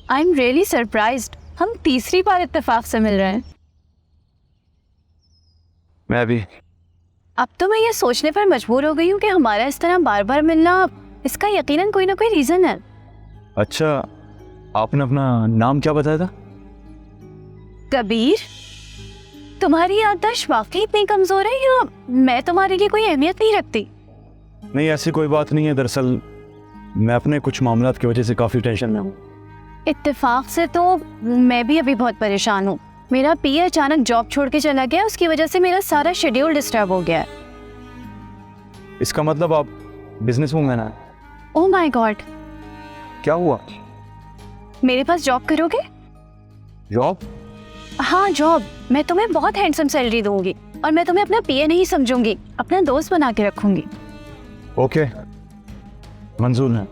I am really surprised, हम तीसरी बार इत्तेफाक से मिल रहे हैं। मैं भी। अब तो मैं ये सोचने पर मजबूर हो गई हूँ कि हमारा इस तरह बार बार मिलना, इसका यकीनन कोई ना कोई रीजन है। अच्छा, आपने अपना नाम क्या बताया था? कबीर, तुम्हारी याददाश्त वाकई इतनी कमजोर है या मैं तुम्हारे लिए कोई अहमियत नहीं रखती? नहीं, ऐसी कोई बात नहीं है। दरअसल मैं अपने कुछ मामलात की वजह से काफ़ी टेंशन में हूँ। इत्तेफाक से तो मैं भी अभी बहुत परेशान हूँ। मेरा पीए अचानक जॉब छोड़ के चला गया, उसकी वजह से मेरा सारा शेड्यूल डिस्टर्ब हो गया है। इसका मतलब आप बिजनेस वूमेन हैं? ओह माय गॉड, क्या हुआ? मेरे पास जॉब करोगे? जॉब? हाँ जॉब। मैं तुम्हें बहुत हैंडसम सैलरी दूंगी और मैं तुम्हें अपना पीए नहीं समझूंगी, अपना दोस्त बना के रखूंगी। ओके, मंजूर है।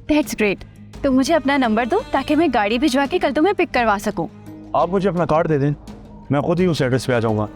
That's great. तुम मुझे अपना नंबर दो ताकि मैं गाड़ी भिजवा के कल तुम्हें पिक करवा सकूं। आप मुझे अपना कार्ड दे दें, मैं खुद ही उस एड्रेस पे आ जाऊँगा।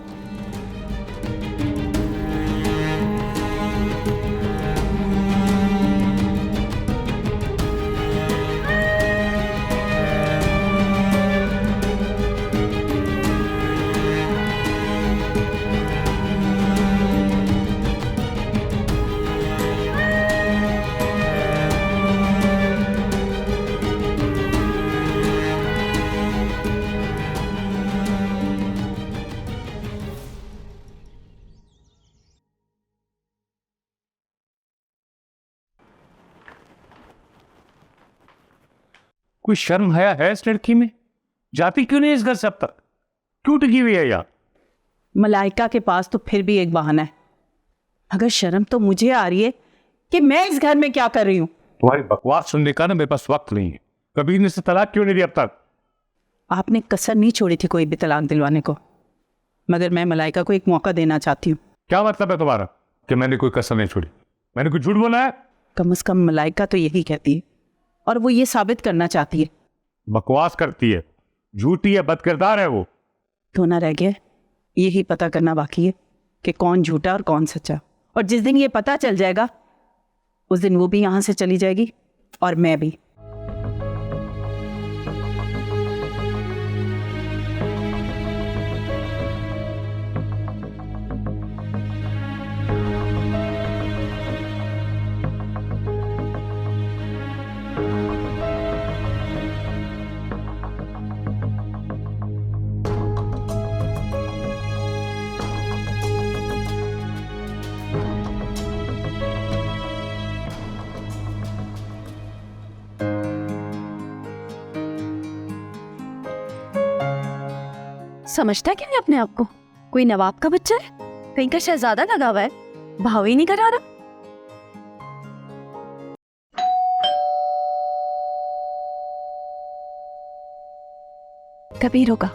कोई शर्म हया है इस लड़की में? जाती क्यों नहीं इस घर से अब तक? क्यों टिकी हुई है यहाँ? मलाइका के पास तो फिर भी एक बहाना है। अगर शर्म तो मुझे आ रही है कि मैं इस घर में क्या कर रही हूँ। तुम्हारी बकवास सुनने का ना मेरे पास वक्त नहीं है। कबीर ने से तलाक क्यों नहीं दी अब तक? आपने कसर नहीं छोड़ी थी कोई भी तलाक दिलवाने को, मगर मैं मलाइका को एक मौका देना चाहती हूँ। क्या मतलब है तुम्हारा कि मैंने कोई कसर नहीं छोड़ी? मैंने कुछ झूठ बोला है? कम से कम मलाइका तो यही कहती है और वो ये साबित करना चाहती है। बकवास करती है, झूठी है, बदकिरदार है वो। धोना रह गया, यही पता करना बाकी है कि कौन झूठा और कौन सच्चा। और जिस दिन ये पता चल जाएगा उस दिन वो भी यहाँ से चली जाएगी और मैं भी। समझता क्या है अपने आप को? कोई नवाब का बच्चा है, कहीं का शहजादा लगा हुआ है, भाव ही नहीं करा रहा। कबीर होगा।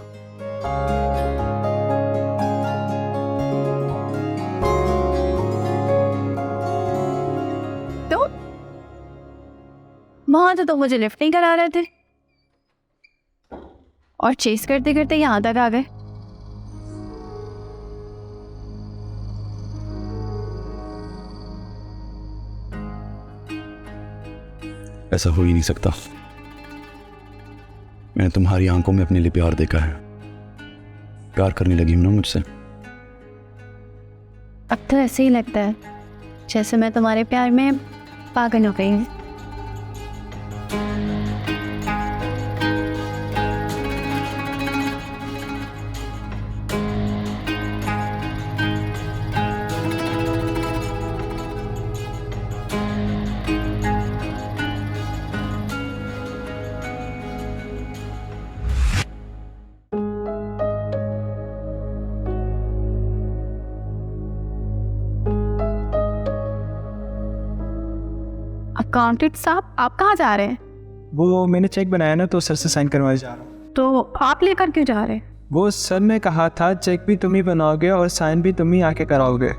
तो वहां तो तुम मुझे लिफ्ट नहीं करा रहे थे और चेस करते करते यहाँ तक आ गए। ऐसा हो ही नहीं सकता। मैंने तुम्हारी आंखों में अपने लिए प्यार देखा है। प्यार करने लगी हूं ना मुझसे। अब तो ऐसे ही लगता है जैसे मैं तुम्हारे प्यार में पागल हो गई हूँ। अकाउंटेंट साहब, आप कहाँ जा रहे हैं? वो मैंने चेक बनाया ना, तो सर से साइन करवाने जा रहा हूँ। तो आप लेकर क्यों जा रहे हैं? वो सर ने कहा था चेक भी तुम ही बनाओगे और साइन भी तुम ही आके कराओगे।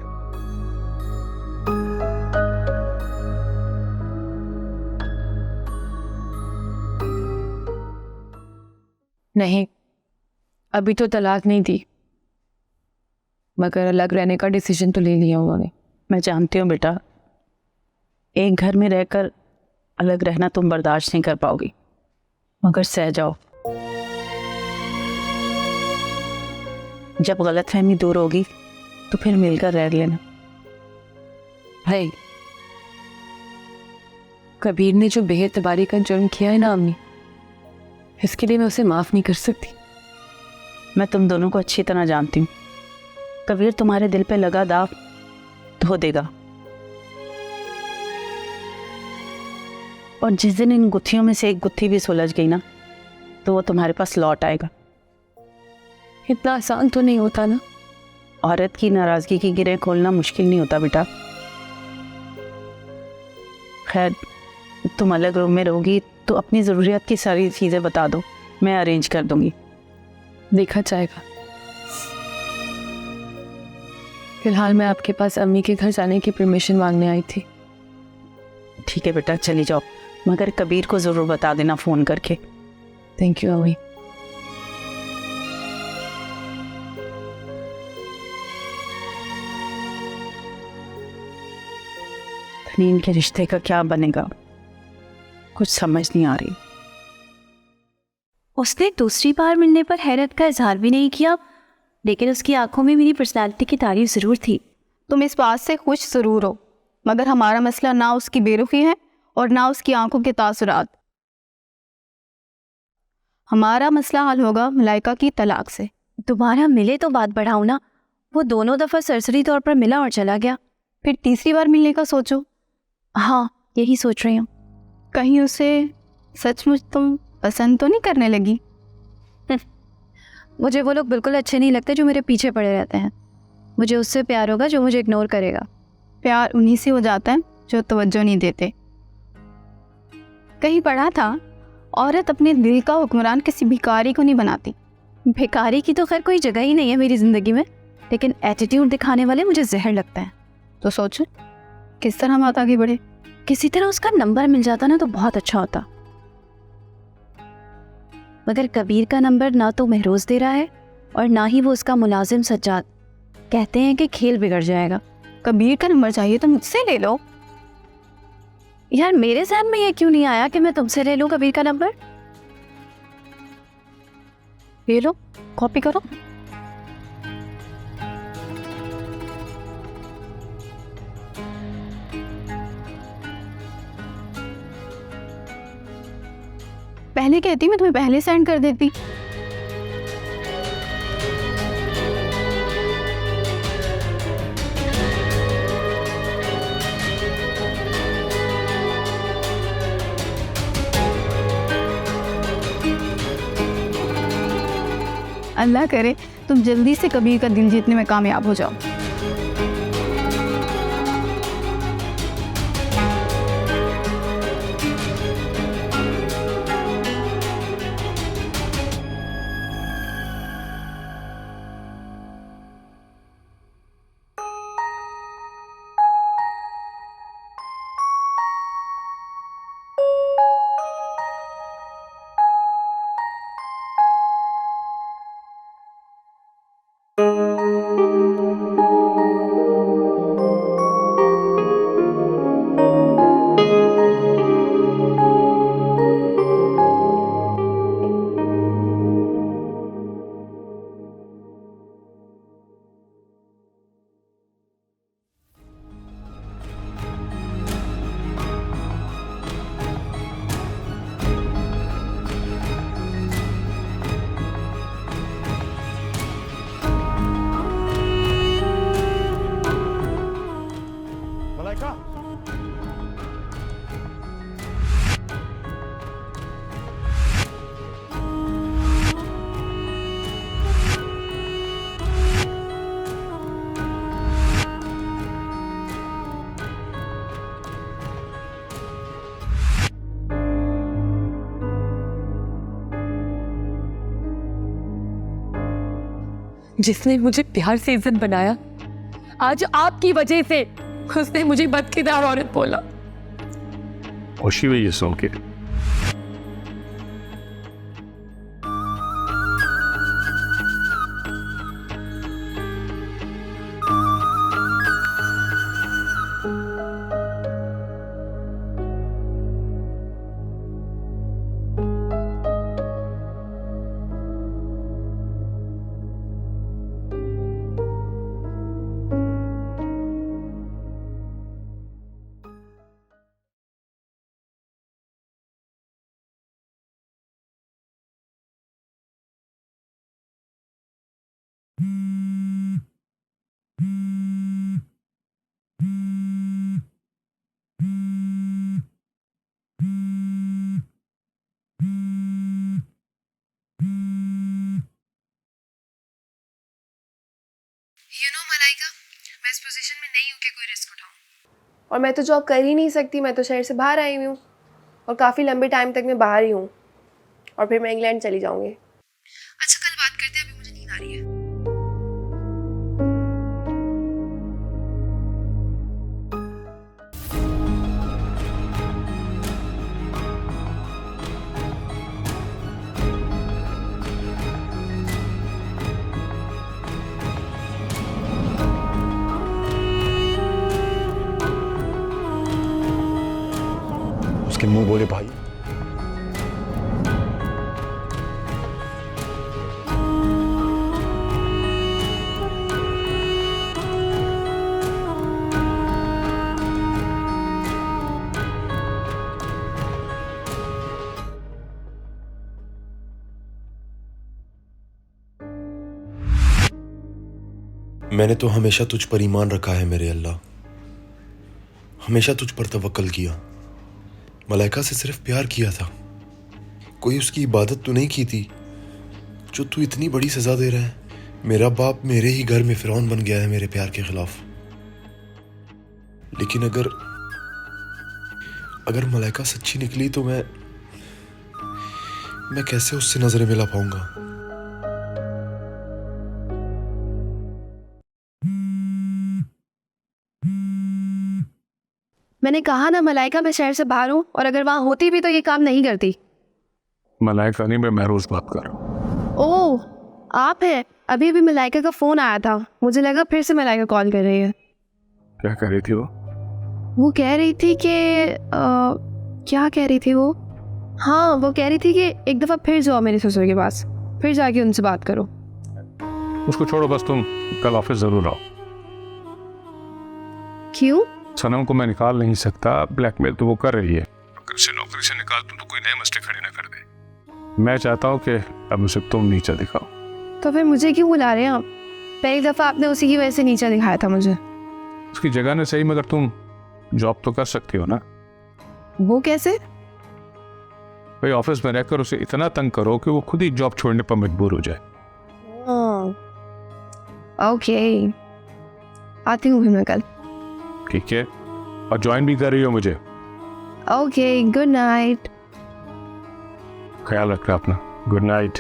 नहीं, अभी तो तलाक नहीं दी, मगर अलग रहने का डिसीजन तो ले लिया उन्होंने। मैं जानती हूँ बेटा, एक घर में रहकर अलग रहना तुम बर्दाश्त नहीं कर पाओगी, मगर सह जाओ। जब गलतफहमी दूर होगी तो फिर मिलकर रह लेना। भाई, कबीर ने जो बेएतबारी का जुर्म किया है ना अम्मी, इसके लिए मैं उसे माफ नहीं कर सकती। मैं तुम दोनों को अच्छी तरह जानती हूँ। कबीर तुम्हारे दिल पे लगा दाग धो देगा, और जिस दिन इन गुत्थियों में से एक गुत्थी भी सुलझ गई ना, तो वो तुम्हारे पास लौट आएगा। इतना आसान तो नहीं होता ना। औरत की नाराजगी की गिरें खोलना मुश्किल नहीं होता बेटा। खैर, तुम अलग रूम में रहोगी तो अपनी ज़रूरियात की सारी चीज़ें बता दो, मैं अरेंज कर दूंगी। देखा जाएगा। फिलहाल मैं आपके पास अम्मी के घर जाने की परमिशन मांगने आई थी। ठीक है बेटा, चली जाओ, मगर कबीर को ज़रूर बता देना फ़ोन करके। थैंक यू अम्मी। तनीन के रिश्ते का क्या बनेगा, कुछ समझ नहीं आ रही। उसने दूसरी बार मिलने पर हैरत का इजहार भी नहीं किया, लेकिन उसकी आंखों में मेरी पर्सनालिटी की तारीफ ज़रूर थी। तुम इस बात से खुश ज़रूर हो, मगर हमारा मसला ना उसकी बेरुखी है और ना उसकी आंखों के तासुरात। हमारा मसला हल होगा मलाइका की तलाक से। दोबारा मिले तो बात बढ़ाओ ना। वो दोनों दफ़ा सरसरी तौर पर मिला और चला गया। फिर तीसरी बार मिलने का सोचो। हाँ, यही सोच रही हूँ। कहीं उसे सचमुच तुम पसंद तो नहीं करने लगी? मुझे वो लोग बिल्कुल अच्छे नहीं लगते जो मेरे पीछे पड़े रहते हैं। मुझे उससे प्यार होगा जो मुझे इग्नोर करेगा। प्यार उन्हीं से हो जाता है जो तवज्जो नहीं देते। कहीं पढ़ा था, औरत अपने दिल का हुक्मरान किसी भिखारी को नहीं बनाती। भिखारी की तो खैर कोई जगह ही नहीं है मेरी ज़िंदगी में, लेकिन एटीट्यूड दिखाने वाले मुझे जहर लगता है। तो सोचो किस तरह बात आगे बढ़े। किसी तरह उसका नंबर मिल जाता ना तो बहुत अच्छा होता, मगर कबीर का नंबर ना तो महरोज दे रहा है और ना ही वो उसका मुलाजिम सज्जाद। कहते हैं कि खेल बिगड़ जाएगा। कबीर का नंबर चाहिए तो मुझसे ले लो। यार, मेरे ज़हन में ये क्यों नहीं आया कि मैं तुमसे ले लूं कबीर का नंबर? ले लो, कॉपी करो। पहले कहती मैं तुम्हें पहले सेंड कर देती। अल्लाह करे तुम जल्दी से कबीर का दिल जीतने में कामयाब हो जाओ। मलाइका, जिसने मुझे प्यार से इज्जत बनाया, आज आपकी वजह से उसने मुझे बदकिरदार औरत बोला। खुशी हुई ये सुन के। मैं इस पोजीशन में नहीं हूँ कि कोई रिस्क उठाऊँ। और मैं तो जॉब कर ही नहीं सकती, मैं तो शहर से बाहर आई हुई हूँ और काफ़ी लंबे टाइम तक मैं बाहर ही हूँ और फिर मैं इंग्लैंड चली जाऊँगी। अच्छा कल बात करते हैं, अभी मुझे नींद आ रही है। उसके मुंह बोले भाई। मैंने तो हमेशा तुझ पर ईमान रखा है मेरे अल्लाह, हमेशा तुझ पर तवक्कल किया। मलाइका से सिर्फ प्यार किया था, कोई उसकी इबादत तो नहीं की थी जो तू इतनी बड़ी सजा दे रहा है। मेरा बाप मेरे ही घर में फिरौन बन गया है मेरे प्यार के खिलाफ। लेकिन अगर मलाइका सच्ची निकली तो मैं कैसे उससे नजरें मिला पाऊंगा। मैंने कहा ना मलाइका, मैं शहर से बाहर हूँ और अगर वहाँ होती भी तो ये काम नहीं करती। मलाइका नहीं, मैं महरोज बात कर रहा हूँ। ओह, आप हैं? अभी अभी मलाइका का फ़ोन आया था, मुझे लगा फिर से मलाइका कॉल कर रही है। क्या कह रही थी वो? वो कह रही थी कि क्या कह रही थी वो? हाँ, वो कह रही थी कि एक दफ़ा फिर जाओ मेरे ससुर के पास, फिर जाके उनसे बात करो। उसको छोड़ो, बस तुम कल ऑफिस ज़रूर आओ। क्यों? सनम को मैं निकाल नहीं सकता, ब्लैकमेल तो वो कर रही है। अगर उसे नौकरी से निकाल दूं तो कोई नए मसले खड़े ना कर दे। मैं चाहता हूँ कि अब उसे तुम नीचा दिखाओ। तो फिर मुझे क्यों बुला रहे हैं आप? पहली दफ़ा आपने उसी की वजह से नीचा दिखाया था मुझे। उसकी जगह ने सही, मगर तुम जॉब तो कर सकती हो ना। वो कैसे? भाई ऑफिस में रहकर उसे इतना तंग करो कि वो खुद ही जॉब छोड़ने पर मजबूर हो जाए। ओके, आती हूँ फिर मैं कल। ठीक है, और ज्वाइन भी कर रही हो मुझे। Okay, good night. ख्याल रखना अपना। Good night.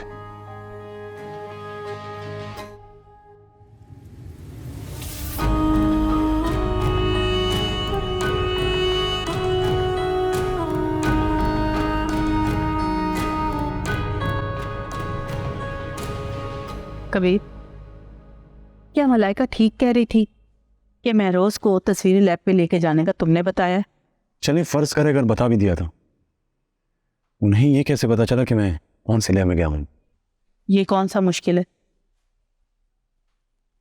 कबीर, क्या मलाइका ठीक कह रही थी कि महरोज को तस्वीरी लैब पे लेके जाने का तुमने बताया? चलिए फर्ज करे अगर बता भी दिया था, उन्हें ये कैसे पता चला कि मैं कौन से लैब में गया हूँ? ये कौन सा मुश्किल है?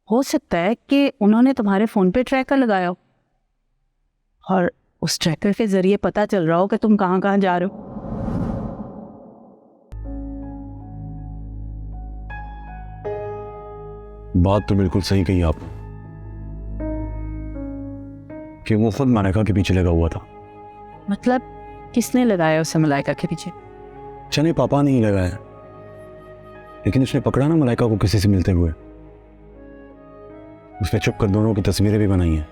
हो सकता है कि उन्होंने तुम्हारे फ़ोन पे ट्रैकर लगाया हो और उस ट्रैकर के ज़रिए पता चल रहा हो कि तुम कहाँ कहाँ जा रहे हो। बात तो बिल्कुल सही कही आपने कि वो खुद मलाइका के पीछे लगा हुआ था। मतलब किसने लगाया उसे मलाइका के पीछे? चने पापा ने ही लगाया, लेकिन उसने पकड़ा ना मलाइका को किसी से मिलते हुए। उसने छुप कर दोनों की तस्वीरें भी बनाई हैं।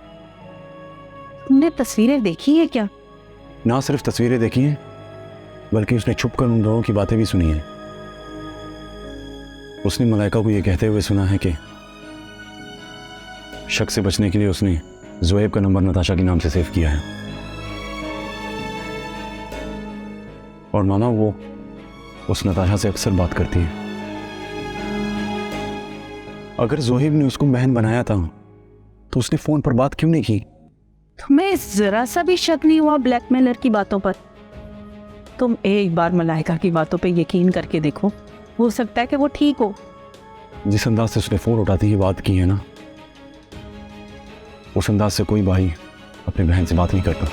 तुमने तस्वीरें देखी है क्या? ना सिर्फ तस्वीरें देखी हैं, बल्कि उसने छुप कर उन दोनों की बातें भी सुनी हैं। उसने मलाइका को यह कहते हुए सुना है कि शक से बचने के लिए उसने ज़ुएब का नंबर नताशा के नाम से सेव किया है, और माना वो उस नताशा से अक्सर बात करती है। अगर ज़ोहेब ने उसको बहन बनाया था तो उसने फ़ोन पर बात क्यों नहीं की? तुम्हें ज़रा सा भी शक नहीं हुआ ब्लैकमेलर की बातों पर? तुम एक बार मलाइका की बातों पे यकीन करके देखो, हो सकता है कि वो ठीक हो। जिस अंदाज से उसने फ़ोन उठाती की बात की है ना, उस अंदाज से कोई भाई अपनी बहन से बात नहीं करता।